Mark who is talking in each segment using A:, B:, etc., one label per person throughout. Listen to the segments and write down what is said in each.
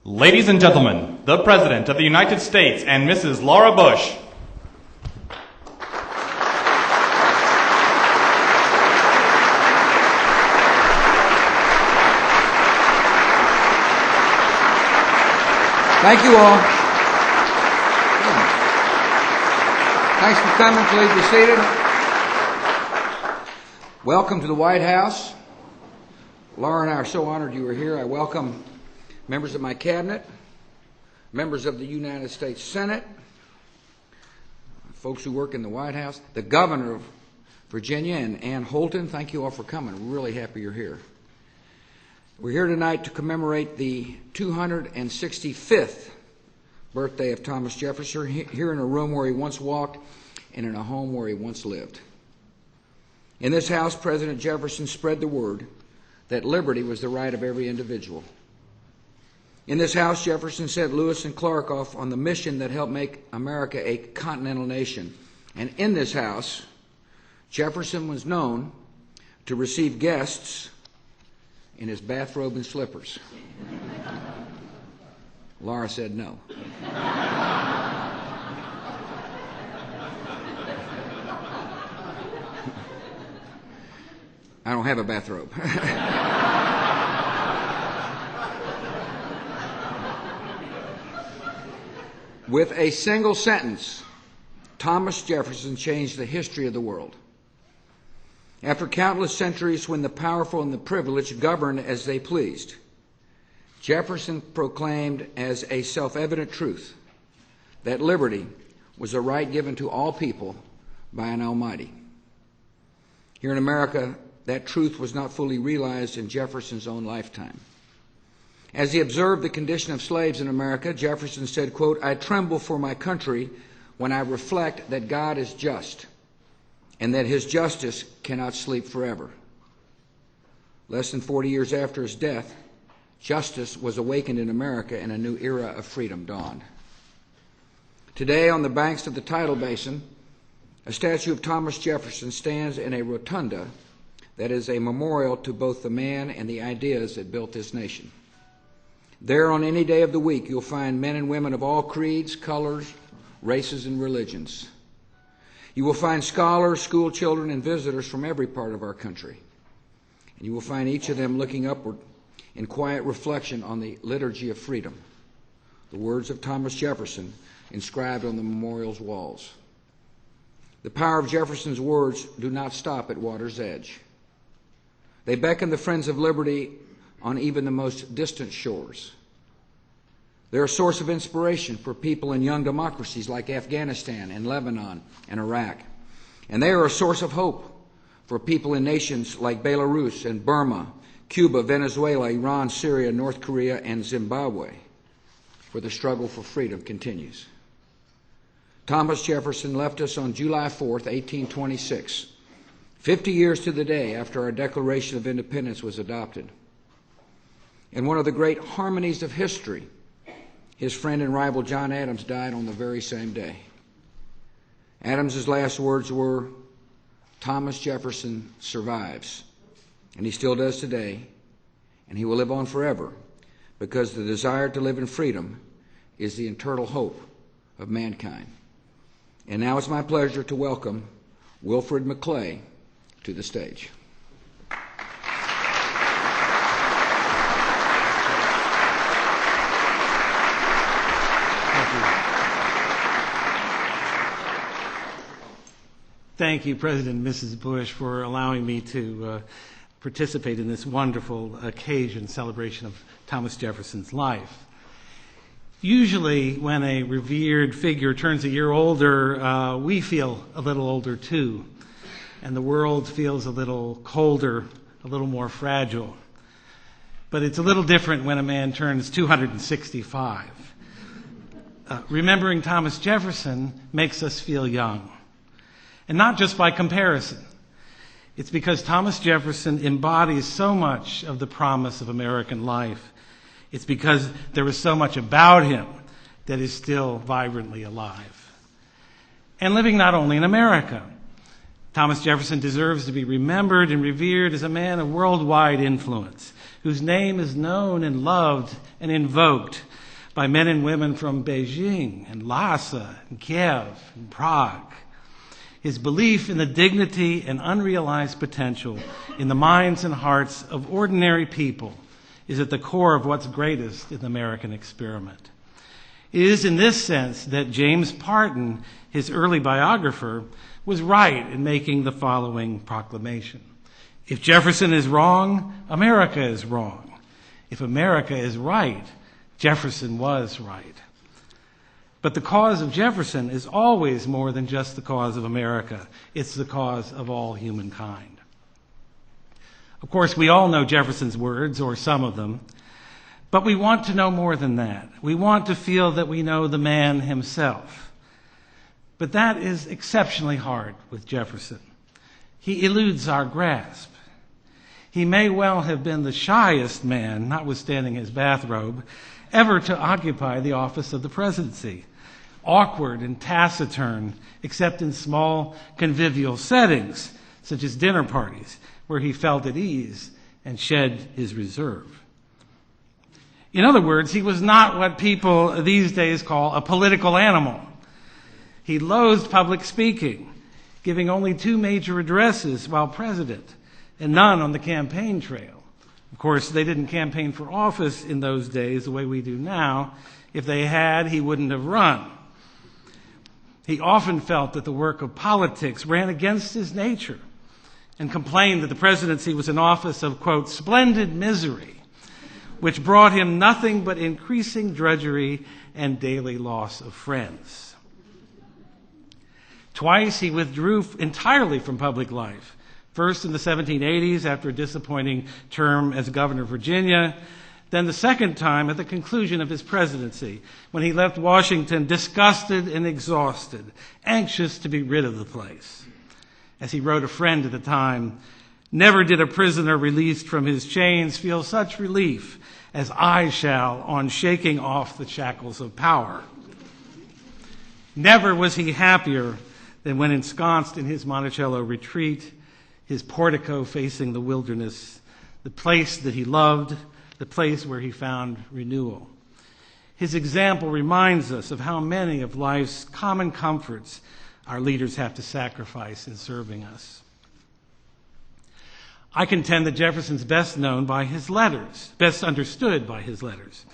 A: Ladies and gentlemen, the President of the United States and Mrs. Laura Bush.
B: Thank you all. Thanks for coming. Please be seated. Welcome to the White House. Laura and I are so honored you are here. I welcome members of my cabinet, members of the United States Senate, folks who work in the White House, the governor of Virginia, and Ann Holton. Thank you all for coming. We're really happy you're here. We're here tonight to commemorate the 265th birthday of Thomas Jefferson, here in a room where he once walked and in a home where he once lived. In this house, President Jefferson spread the word that liberty was the right of every individual. In this house, Jefferson sent Lewis and Clark off on the mission that helped make America a continental nation. And in this house, Jefferson was known to receive guests in his bathrobe and slippers. Laura said no. I don't have a bathrobe. With a single sentence, Thomas Jefferson changed the history of the world. After countless centuries when the powerful and the privileged governed as they pleased, Jefferson proclaimed as a self-evident truth that liberty was a right given to all people by an Almighty. Here in America, that truth was not fully realized in Jefferson's own lifetime. As he observed the condition of slaves in America, Jefferson said, quote, "I tremble for my country when I reflect that God is just and that his justice cannot sleep forever." Less than 40 years after his death, justice was awakened in America and a new era of freedom dawned. Today, on the banks of the tidal basin, a statue of Thomas Jefferson stands in a rotunda that is a memorial to both the man and the ideas that built this nation. There, on any day of the week, you'll find men and women of all creeds, colors, races, and religions. You will find scholars, school children, and visitors from every part of our country. And you will find each of them looking upward in quiet reflection on the liturgy of freedom, the words of Thomas Jefferson inscribed on the memorial's walls. The power of Jefferson's words do not stop at water's edge. They beckon the friends of liberty on even the most distant shores. They're a source of inspiration for people in young democracies like Afghanistan and Lebanon and Iraq. And they are a source of hope for people in nations like Belarus and Burma, Cuba, Venezuela, Iran, Syria, North Korea, and Zimbabwe, where the struggle for freedom continues. Thomas Jefferson left us on July 4th, 1826, 50 years to the day after our Declaration of Independence was adopted. In one of the great harmonies of history, his friend and rival John Adams died on the very same day. Adams's last words were, "Thomas Jefferson survives," and he still does today, and he will live on forever because the desire to live in freedom is the eternal hope of mankind. And now it's my pleasure to welcome Wilfred McClay to the stage.
C: Thank you, President and Mrs. Bush, for allowing me to participate in this wonderful occasion, celebration of Thomas Jefferson's life. Usually, when a revered figure turns a year older, we feel a little older too, and the world feels a little colder, a little more fragile. But it's a little different when a man turns 265. Remembering Thomas Jefferson makes us feel young. And not just by comparison. It's because Thomas Jefferson embodies so much of the promise of American life. It's because there is so much about him that is still vibrantly alive. And living not only in America. Thomas Jefferson deserves to be remembered and revered as a man of worldwide influence, whose name is known and loved and invoked by men and women from Beijing and Lhasa and Kiev and Prague. His belief in the dignity and unrealized potential in the minds and hearts of ordinary people is at the core of what's greatest in the American experiment. It is in this sense that James Parton, his early biographer, was right in making the following proclamation. If Jefferson is wrong, America is wrong. If America is right, Jefferson was right. But the cause of Jefferson is always more than just the cause of America. It's the cause of all humankind. Of course, we all know Jefferson's words, or some of them, but we want to know more than that. We want to feel that we know the man himself. But that is exceptionally hard with Jefferson. He eludes our grasp. He may well have been the shyest man, notwithstanding his bathrobe, ever to occupy the office of the presidency. Awkward and taciturn, except in small convivial settings, such as dinner parties, where he felt at ease and shed his reserve. In other words, he was not what people these days call a political animal. He loathed public speaking, giving only 2 major addresses while president, and none on the campaign trail. Of course, they didn't campaign for office in those days the way we do now. If they had, he wouldn't have run. He often felt that the work of politics ran against his nature and complained that the presidency was an office of, quote, splendid misery, which brought him nothing but increasing drudgery and daily loss of friends. Twice he withdrew entirely from public life, first in the 1780s after a disappointing term as governor of Virginia, then the second time at the conclusion of his presidency, when he left Washington disgusted and exhausted, anxious to be rid of the place. As he wrote a friend at the time, "Never did a prisoner released from his chains feel such relief as I shall on shaking off the shackles of power." Never was he happier than when ensconced in his Monticello retreat, his portico facing the wilderness, the place that he loved, the place where he found renewal. His example reminds us of how many of life's common comforts our leaders have to sacrifice in serving us. I contend that Jefferson's best known by his letters, best understood by his letters.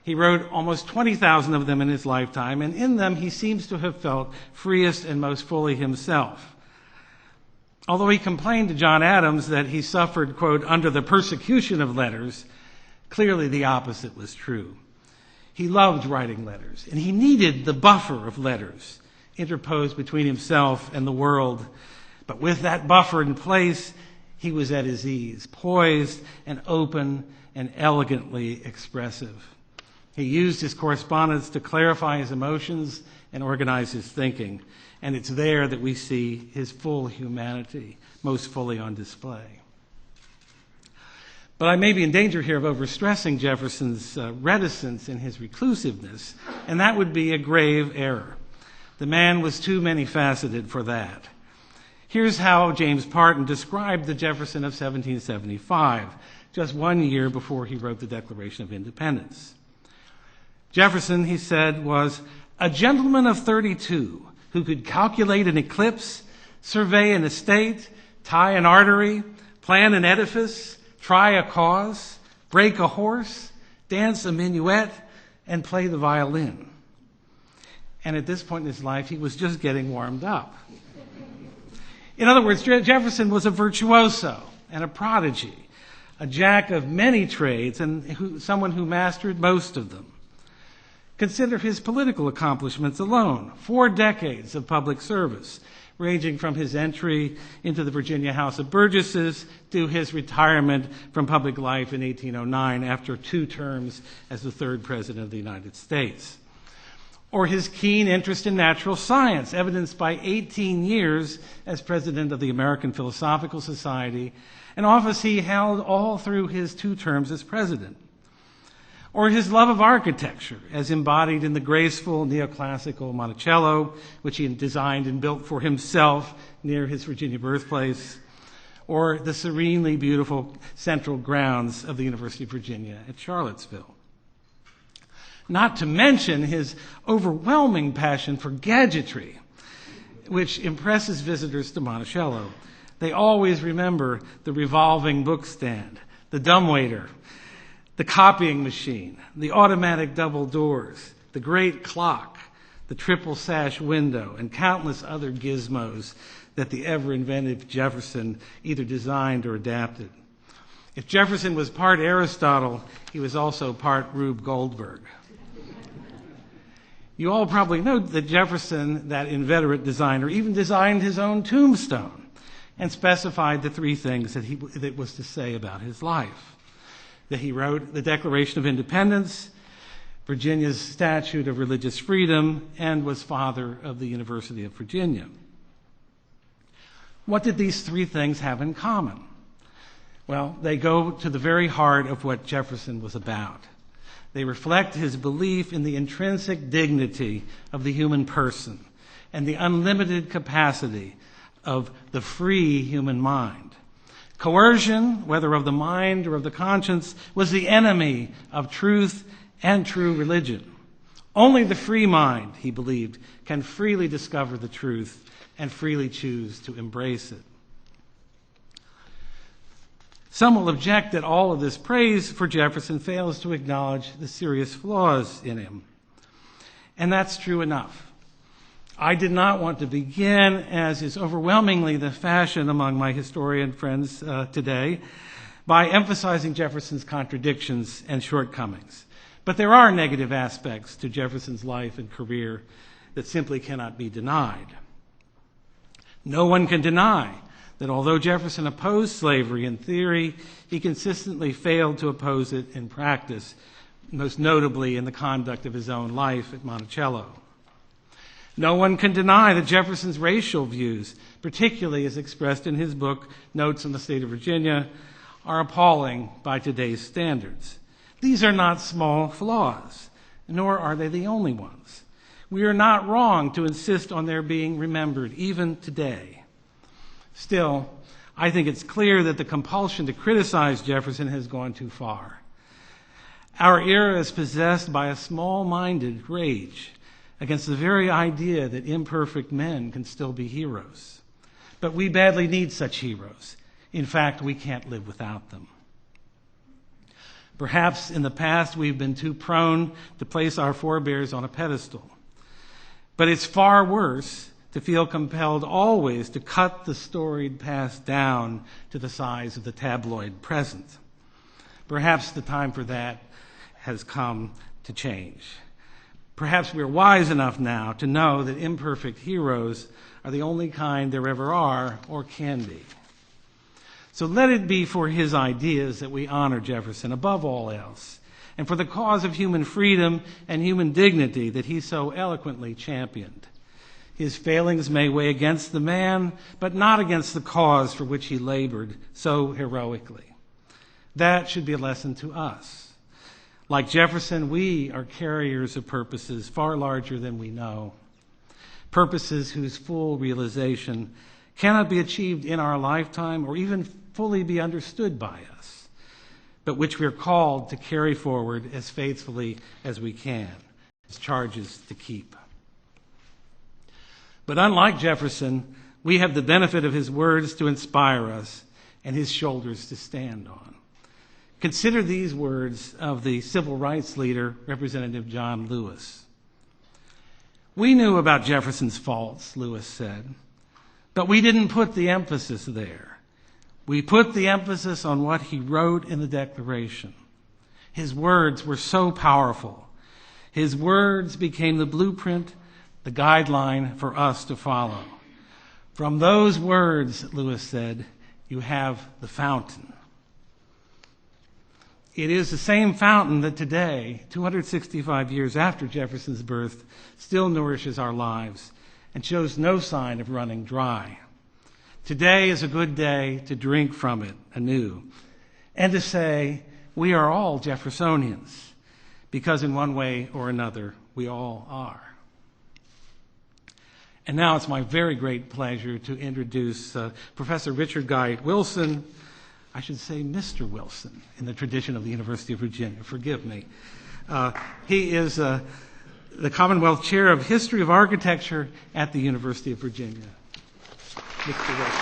C: He wrote almost 20,000 of them in his lifetime, and in them he seems to have felt freest and most fully himself. Although he complained to John Adams that he suffered, quote, under the persecution of letters, clearly the opposite was true. He loved writing letters, and he needed the buffer of letters interposed between himself and the world. But with that buffer in place, he was at his ease, poised and open and elegantly expressive. He used his correspondence to clarify his emotions and organize his thinking. And it's there that we see his full humanity most fully on display. But I may be in danger here of overstressing Jefferson's reticence and his reclusiveness, and that would be a grave error. The man was too many-faceted for that. Here's how James Parton described the Jefferson of 1775, just 1 year before he wrote the Declaration of Independence. Jefferson, he said, was a gentleman of 32 who could calculate an eclipse, survey an estate, tie an artery, plan an edifice, try a cause, break a horse, dance a minuet, and play the violin. And at this point in his life, he was just getting warmed up. In other words, Jefferson was a virtuoso and a prodigy, a jack of many trades, and someone who mastered most of them. Consider his political accomplishments alone. 4 decades of public service, ranging from his entry into the Virginia House of Burgesses to his retirement from public life in 1809 after 2 terms as the 3rd President of the United States. Or his keen interest in natural science, evidenced by 18 years as President of the American Philosophical Society, an office he held all through his 2 terms as President. Or his love of architecture, as embodied in the graceful neoclassical Monticello, which he designed and built for himself near his Virginia birthplace, or the serenely beautiful central grounds of the University of Virginia at Charlottesville. not to mention his overwhelming passion for gadgetry, which impresses visitors to Monticello. They always remember the revolving book stand, the dumbwaiter, the copying machine, the automatic double doors, the great clock, the triple sash window, and countless other gizmos that the ever-inventive Jefferson either designed or adapted. If Jefferson was part Aristotle, he was also part Rube Goldberg. You all probably know that Jefferson, that inveterate designer, even designed his own tombstone and specified the three things that was to say about his life. That he wrote the Declaration of Independence, Virginia's Statute of Religious Freedom, and was father of the University of Virginia. What did these three things have in common? Well, they go to the very heart of what Jefferson was about. They reflect his belief in the intrinsic dignity of the human person and the unlimited capacity of the free human mind. Coercion, whether of the mind or of the conscience, was the enemy of truth and true religion. Only the free mind, he believed, can freely discover the truth and freely choose to embrace it. Some will object that all of this praise for Jefferson fails to acknowledge the serious flaws in him. And that's true enough. I did not want to begin, as is overwhelmingly the fashion among my historian friends today, by emphasizing Jefferson's contradictions and shortcomings. But there are negative aspects to Jefferson's life and career that simply cannot be denied. No one can deny that although Jefferson opposed slavery in theory, he consistently failed to oppose it in practice, most notably in the conduct of his own life at Monticello. No one can deny that Jefferson's racial views, particularly as expressed in his book, Notes on the State of Virginia, are appalling by today's standards. These are not small flaws, nor are they the only ones. We are not wrong to insist on their being remembered, even today. Still, I think it's clear that the compulsion to criticize Jefferson has gone too far. Our era is possessed by a small-minded rage against the very idea that imperfect men can still be heroes. But we badly need such heroes. In fact, we can't live without them. Perhaps in the past we've been too prone to place our forebears on a pedestal. But it's far worse to feel compelled always to cut the storied past down to the size of the tabloid present. Perhaps the time for that has come to change. Perhaps we're wise enough now to know that imperfect heroes are the only kind there ever are or can be. So let it be for his ideas that we honor Jefferson above all else, and for the cause of human freedom and human dignity that he so eloquently championed. His failings may weigh against the man, but not against the cause for which he labored so heroically. That should be a lesson to us. Like Jefferson, we are carriers of purposes far larger than we know, purposes whose full realization cannot be achieved in our lifetime or even fully be understood by us, but which we are called to carry forward as faithfully as we can, as charges to keep. But unlike Jefferson, we have the benefit of his words to inspire us and his shoulders to stand on. Consider these words of the civil rights leader, Representative John Lewis. "We knew about Jefferson's faults," Lewis said, "but we didn't put the emphasis there. We put the emphasis on what he wrote in the Declaration. His words were so powerful. His words became the blueprint, the guideline for us to follow. From those words," Lewis said, "you have the fountain." It is the same fountain that today, 265 years after Jefferson's birth, still nourishes our lives and shows no sign of running dry. Today is a good day to drink from it anew and to say we are all Jeffersonians, because in one way or another we all are. And now it's my very great pleasure to introduce Professor Richard Guy Wilson. I should say Mr. Wilson in the tradition of the University of Virginia. Forgive me. He is the Commonwealth Chair of History of Architecture at the University of Virginia. Mr. Wilson.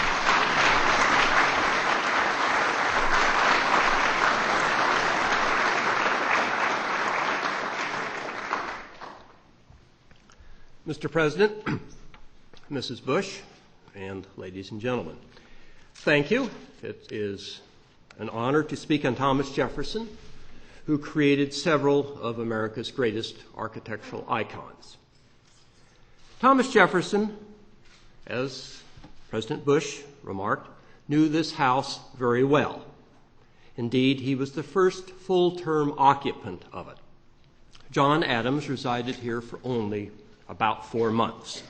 D: Mr. President, Mrs. Bush, and ladies and gentlemen, thank you. It is an honor to speak on Thomas Jefferson, who created several of America's greatest architectural icons. Thomas Jefferson, as President Bush remarked, knew this house very well. Indeed, he was the first full-term occupant of it. John Adams resided here for only about 4 months.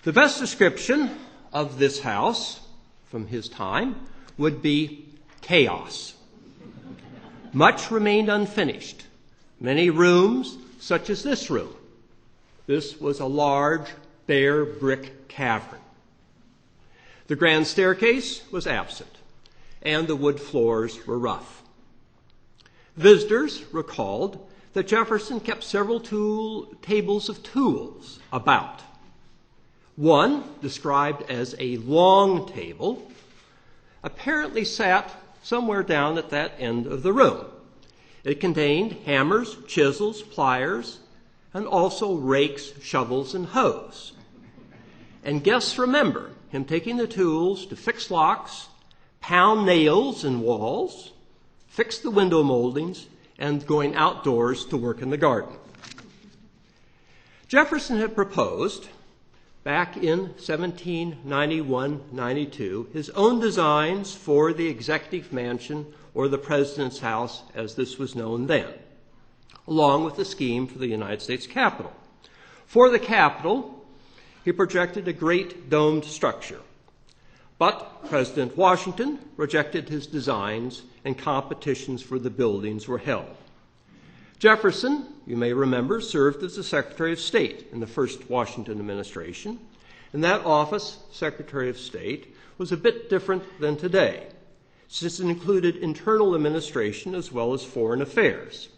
D: The best description of this house from his time would be chaos. Much remained unfinished. Many rooms, such as this room. This was a large, bare brick cavern. The grand staircase was absent, and the wood floors were rough. Visitors recalled that Jefferson kept several tables of tools about. One, described as a long table, apparently sat somewhere down at that end of the room. It contained hammers, chisels, pliers, and also rakes, shovels, and hoes. And guests remember him taking the tools to fix locks, pound nails in walls, fix the window moldings, and going outdoors to work in the garden. Jefferson had proposed, back in 1791-92, his own designs for the Executive Mansion, or the President's House, as this was known then, along with the scheme for the United States Capitol. For the Capitol, he projected a great domed structure. But President Washington rejected his designs, and competitions for the buildings were held. Jefferson, you may remember, served as the Secretary of State in the first Washington administration. In that office, Secretary of State was a bit different than today, since it included internal administration as well as foreign affairs.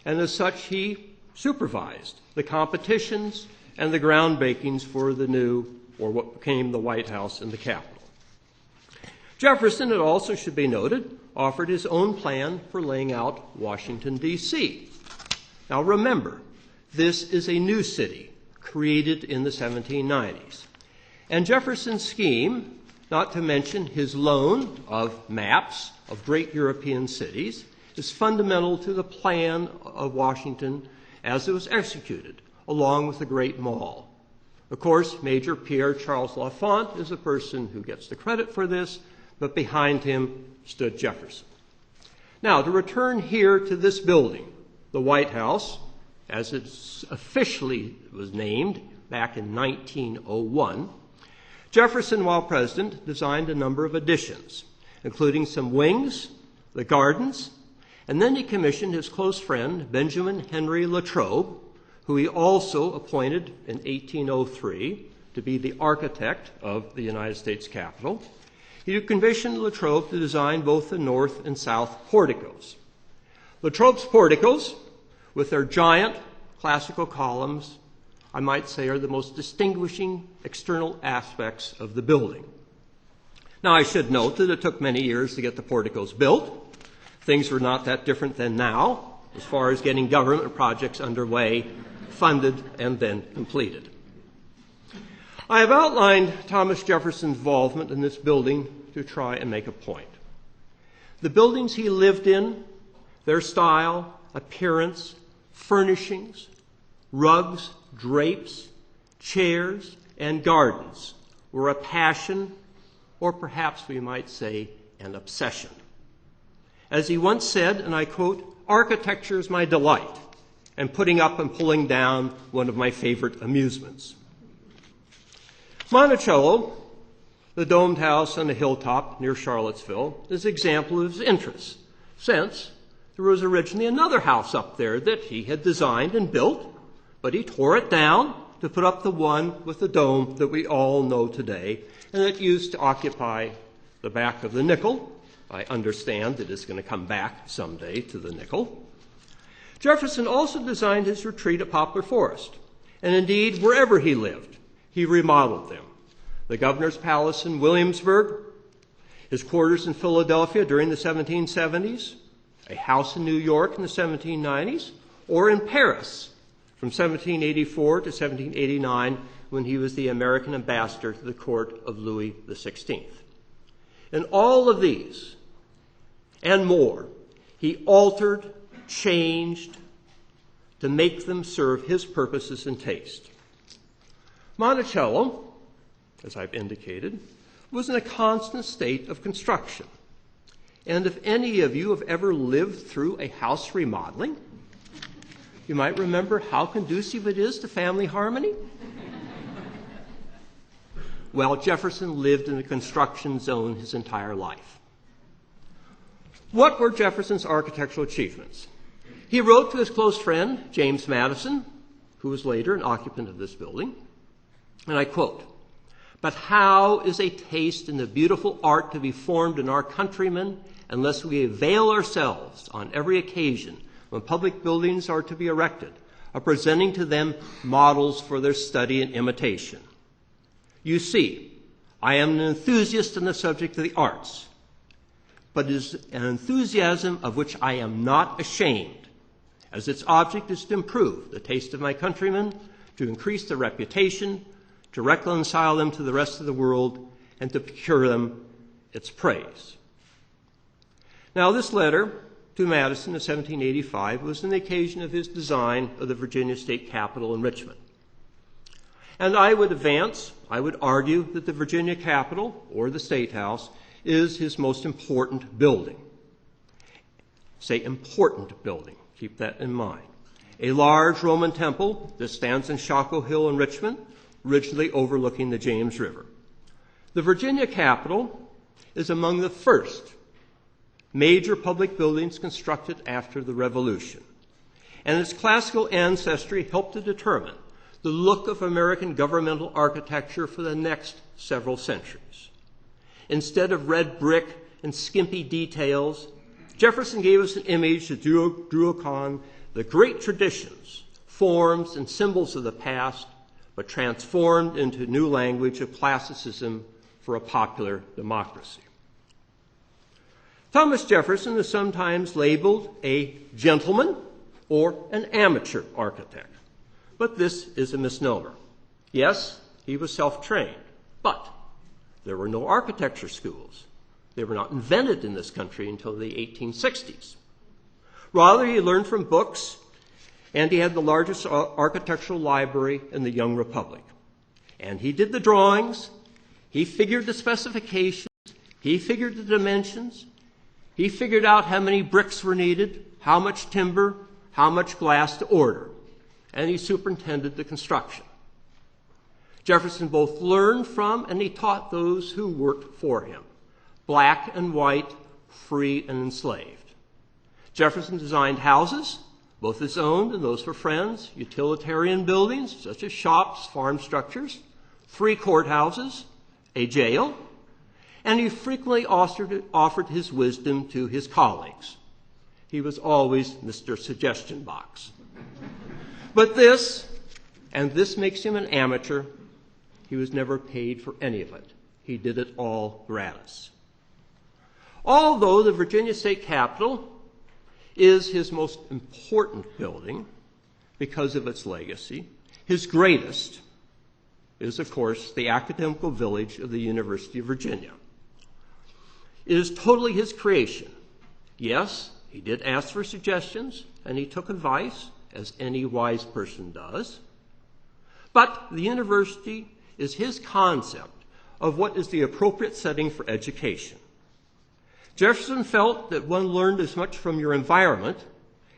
D: And as such, he supervised the competitions and the groundbreakings for the new, or what became the White House and the Capitol. Jefferson, it also should be noted, offered his own plan for laying out Washington, D.C. Now remember, this is a new city created in the 1790s. And Jefferson's scheme, not to mention his loan of maps of great European cities, is fundamental to the plan of Washington as it was executed, along with the Great Mall. Of course, Major Pierre Charles L'Enfant is the person who gets the credit for this, but behind him stood Jefferson. Now, to return here to this building, the White House, as it officially was named back in 1901, Jefferson, while president, designed a number of additions, including some wings, the gardens, and then he commissioned his close friend, Benjamin Henry Latrobe, who he also appointed in 1803 to be the architect of the United States Capitol. He commissioned Latrobe to design both the north and south porticos. Latrobe's porticos, with their giant classical columns, I might say, are the most distinguishing external aspects of the building. Now, I should note that it took many years to get the porticos built. Things were not that different than now, as far as getting government projects underway, funded, and then completed. I have outlined Thomas Jefferson's involvement in this building to try and make a point. The buildings he lived in, their style, appearance, furnishings, rugs, drapes, chairs, and gardens were a passion, or perhaps we might say an obsession. As he once said, and I quote, "Architecture is my delight, and putting up and pulling down one of my favorite amusements." Monticello, the domed house on a hilltop near Charlottesville, is an example of his interests, since there was originally another house up there that he had designed and built, but he tore it down to put up the one with the dome that we all know today, and that used to occupy the back of the nickel. I understand that it's going to come back someday to the nickel. Jefferson also designed his retreat at Poplar Forest, and indeed, wherever he lived, he remodeled them. The governor's palace in Williamsburg, his quarters in Philadelphia during the 1770s, a house in New York in the 1790s, or in Paris from 1784 to 1789 when he was the American ambassador to the court of Louis XVI. In all of these and more, he altered, changed to make them serve his purposes and taste. Monticello, as I've indicated, was in a constant state of construction. And if any of you have ever lived through a house remodeling, you might remember how conducive it is to family harmony. Well, Jefferson lived in a construction zone his entire life. What were Jefferson's architectural achievements? He wrote to his close friend, James Madison, who was later an occupant of this building, and I quote, "But how is a taste in the beautiful art to be formed in our countrymen unless we avail ourselves on every occasion when public buildings are to be erected of presenting to them models for their study and imitation? You see, I am an enthusiast in the subject of the arts, but it is an enthusiasm of which I am not ashamed, as its object is to improve the taste of my countrymen, to increase their reputation, to reconcile them to the rest of the world, and to procure them its praise." Now, this letter to Madison in 1785 was on the occasion of his design of the Virginia State Capitol in Richmond. And I would argue that the Virginia Capitol, or the State House, is his most important building. Say important building, keep that in mind. A large Roman temple that stands on Shockoe Hill in Richmond, originally overlooking the James River. The Virginia Capitol is among the first major public buildings constructed after the Revolution, and its classical ancestry helped to determine the look of American governmental architecture for the next several centuries. Instead of red brick and skimpy details, Jefferson gave us an image that drew upon the great traditions, forms, and symbols of the past, but transformed into new language of classicism for a popular democracy. Thomas Jefferson is sometimes labeled a gentleman or an amateur architect, but this is a misnomer. Yes, he was self-trained, but there were no architecture schools. They were not invented in this country until the 1860s. Rather, he learned from books, and he had the largest architectural library in the young republic. And he did the drawings, he figured the specifications, he figured the dimensions, he figured out how many bricks were needed, how much timber, how much glass to order, and he superintended the construction. Jefferson both learned from and he taught those who worked for him, black and white, free and enslaved. Jefferson designed houses, both his own and those for friends, utilitarian buildings such as shops, farm structures, 3 courthouses, a jail, and he frequently offered his wisdom to his colleagues. He was always Mr. Suggestion Box. But this makes him an amateur, he was never paid for any of it. He did it all gratis. Although the Virginia State Capitol is his most important building because of its legacy, his greatest is, of course, the academical village of the University of Virginia. It is totally his creation. Yes, he did ask for suggestions, and he took advice, as any wise person does. But the university is his concept of what is the appropriate setting for education. Jefferson felt that one learned as much from your environment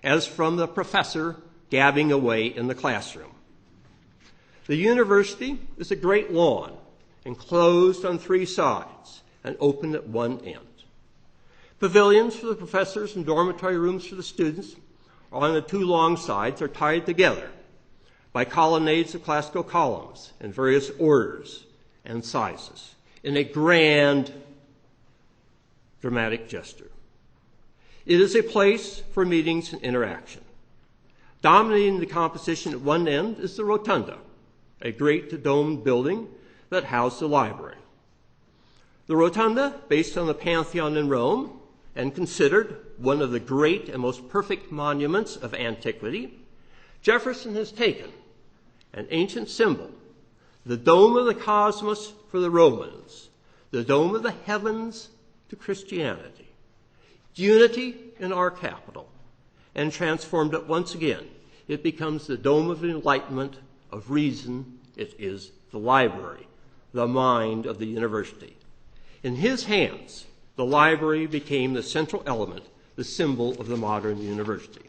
D: as from the professor gabbing away in the classroom. The university is a great lawn, enclosed on 3 sides and open at one end. Pavilions for the professors and dormitory rooms for the students on the 2 long sides are tied together by colonnades of classical columns in various orders and sizes in a grand dramatic gesture. It is a place for meetings and interaction. Dominating the composition at one end is the rotunda, a great domed building that housed the library. The rotunda, based on the Pantheon in Rome and considered one of the great and most perfect monuments of antiquity, Jefferson has taken an ancient symbol, the dome of the cosmos for the Romans, the dome of the heavens to Christianity, unity in our capital, and transformed it once again. It becomes the dome of enlightenment, of reason. It is the library, the mind of the university. In his hands, the library became the central element, the symbol of the modern university.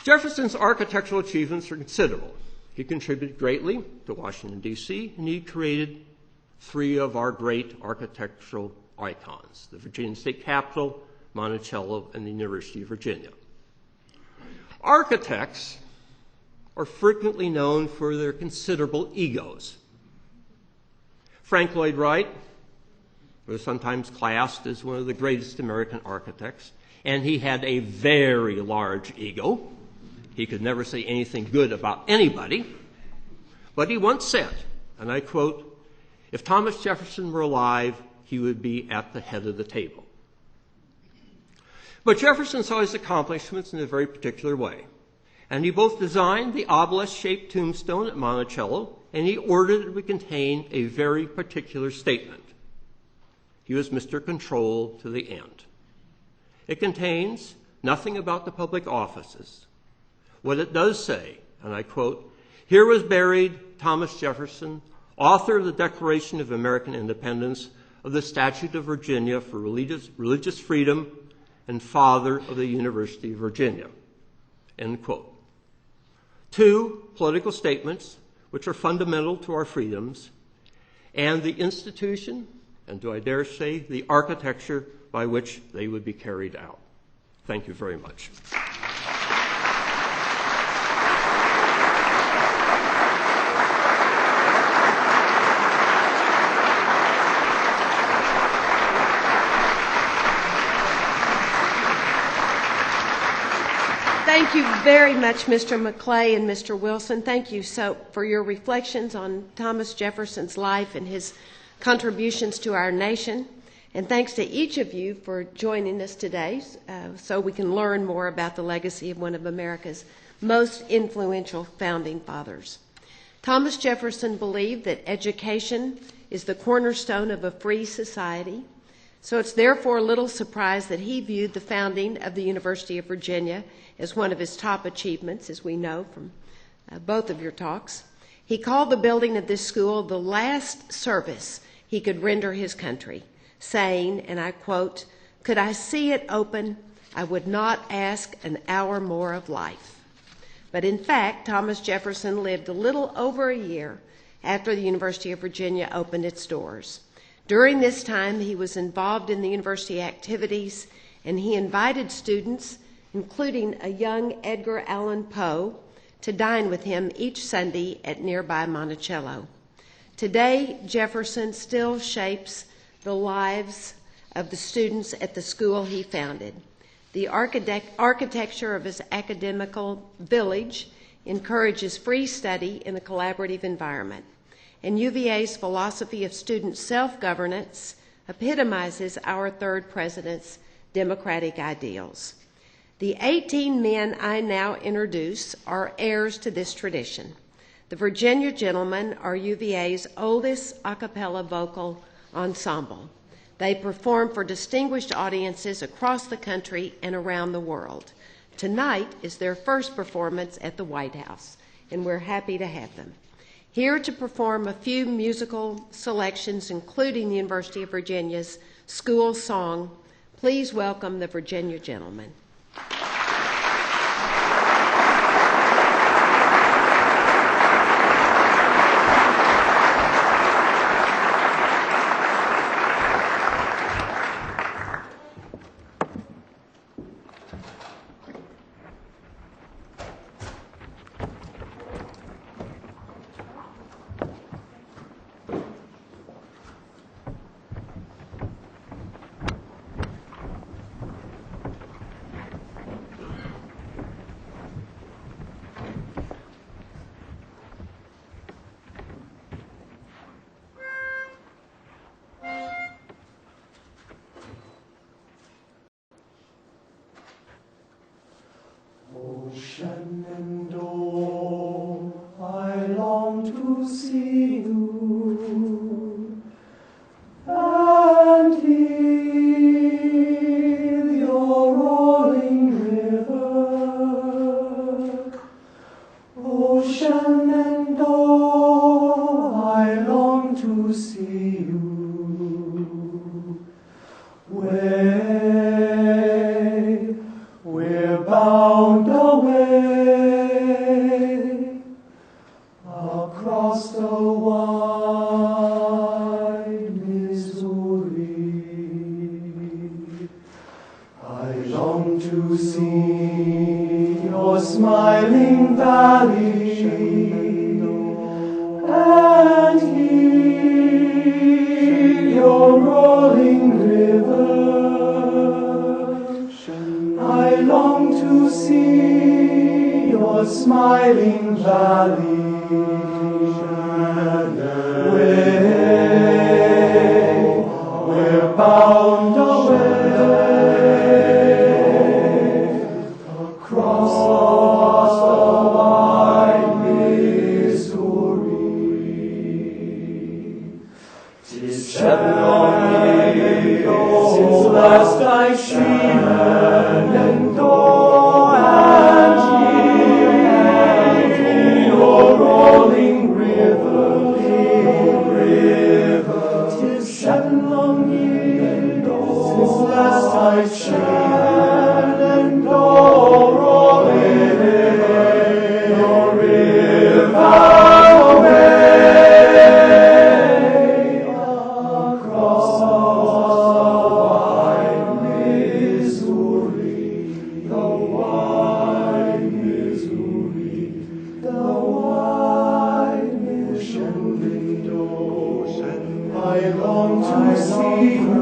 D: Jefferson's architectural achievements are considerable. He contributed greatly to Washington, D.C., and he created three of our great architectural icons, the Virginia State Capitol, Monticello, and the University of Virginia. Architects are frequently known for their considerable egos. Frank Lloyd Wright was sometimes classed as one of the greatest American architects, and he had a very large ego. He could never say anything good about anybody, but he once said, and I quote, "If Thomas Jefferson were alive, he would be at the head of the table." But Jefferson saw his accomplishments in a very particular way, and he both designed the obelisk-shaped tombstone at Monticello, and he ordered it to contain a very particular statement. He was Mr. Control to the end. It contains nothing about the public offices. What it does say, and I quote, "Here was buried Thomas Jefferson, author of the Declaration of American Independence, of the Statute of Virginia for religious freedom, and father of the University of Virginia," end quote. Two political statements which are fundamental to our freedoms, and the institution, and do I dare say, the architecture by which they would be carried out. Thank you very much.
E: Thank you very much, Mr. McClay and Mr. Wilson. Thank you for your reflections on Thomas Jefferson's life and his contributions to our nation. And thanks to each of you for joining us today so we can learn more about the legacy of one of America's most influential founding fathers. Thomas Jefferson believed that education is the cornerstone of a free society. So it's therefore little surprise that he viewed the founding of the University of Virginia as one of his top achievements, as we know from both of your talks. He called the building of this school the last service he could render his country, saying, and I quote, "Could I see it open, I would not ask an hour more of life." But in fact, Thomas Jefferson lived a little over a year after the University of Virginia opened its doors. During this time, he was involved in the university activities, and he invited students, including a young Edgar Allan Poe, to dine with him each Sunday at nearby Monticello. Today, Jefferson still shapes the lives of the students at the school he founded. The architecture of his academical village encourages free study in a collaborative environment. And UVA's philosophy of student self-governance epitomizes our third president's democratic ideals. The 18 men I now introduce are heirs to this tradition. The Virginia Gentlemen are UVA's oldest a cappella vocal ensemble. They perform for distinguished audiences across the country and around the world. Tonight is their first performance at the White House, and we're happy to have them. Here to perform a few musical selections, including the University of Virginia's school song, please welcome the Virginia Gentlemen.
F: Shenandoah, I long to see you and hear your rolling river. Oh, Shenandoah, I long to see you. We're bound away across the wide Missouri. I long to see your smiling valley and hear your rolling river. I long to see your smiling valley. We're bound away across the wide Missouri. 'Tis 7 long years since last I Shenandoah and hear your rolling river. 'Tis 7 long years since last I Shenandoah rolling your river away across the wide Missouri, the wide Missouri, the wide Missouri. I long to see you,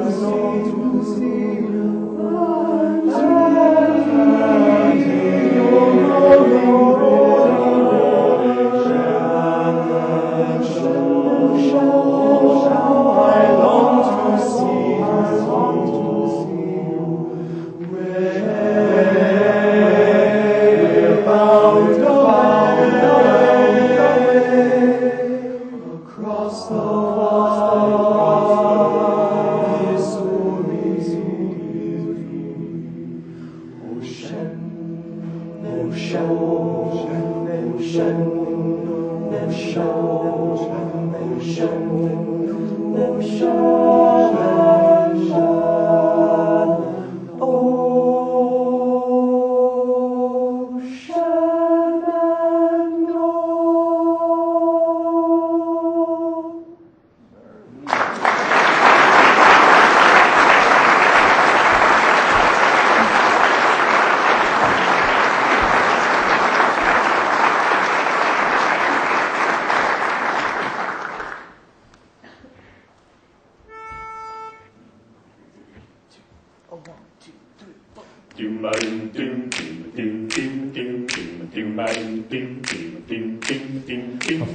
F: across the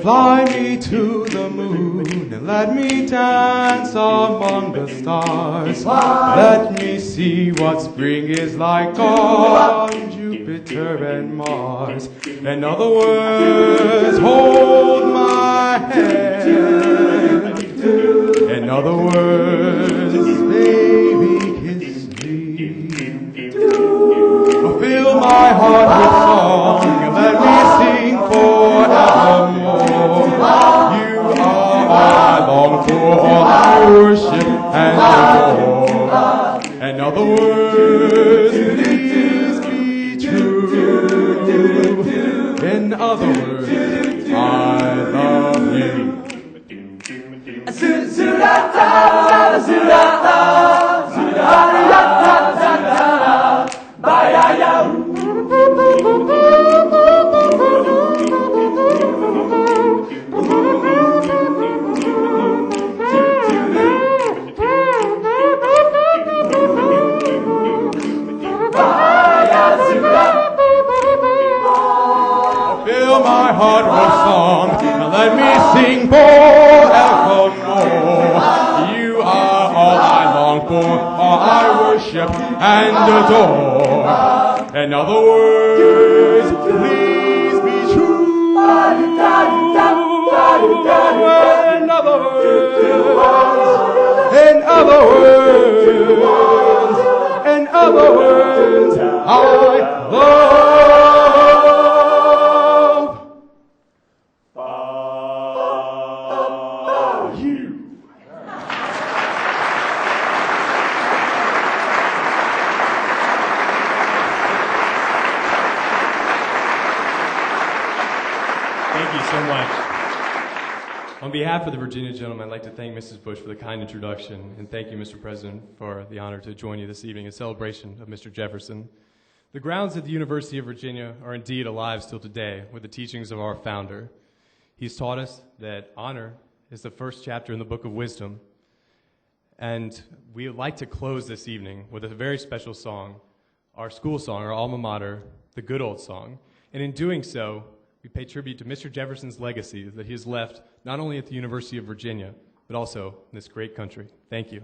G: Fly me to the moon and let me dance among the stars. Let me see what spring is like on Jupiter and Mars. In other words, hold my hand. In other words, baby, kiss me. Fill my heart with song and let me sing forevermore. You are all I long for, all I worship and adore. In other words, please be true. In other words, I love you. Fill my heart with song and let me sing forevermore. You are all I long for, all I worship and adore. In other words, please be true. In other words, in other words, I love you.
H: Thank you so much. On behalf of the Virginia gentlemen, I'd like to thank Mrs. Bush for the kind introduction, and thank you, Mr. President, for the honor to join you this evening in celebration of Mr. Jefferson. The grounds of the University of Virginia are indeed alive still today with the teachings of our founder. He's taught us that honor is the first chapter in the book of wisdom, and we would like to close this evening with a very special song, our school song, our alma mater, the Good Old Song. And in doing so, we pay tribute to Mr. Jefferson's legacy that he has left not only at the University of Virginia, but also in this great country. Thank you.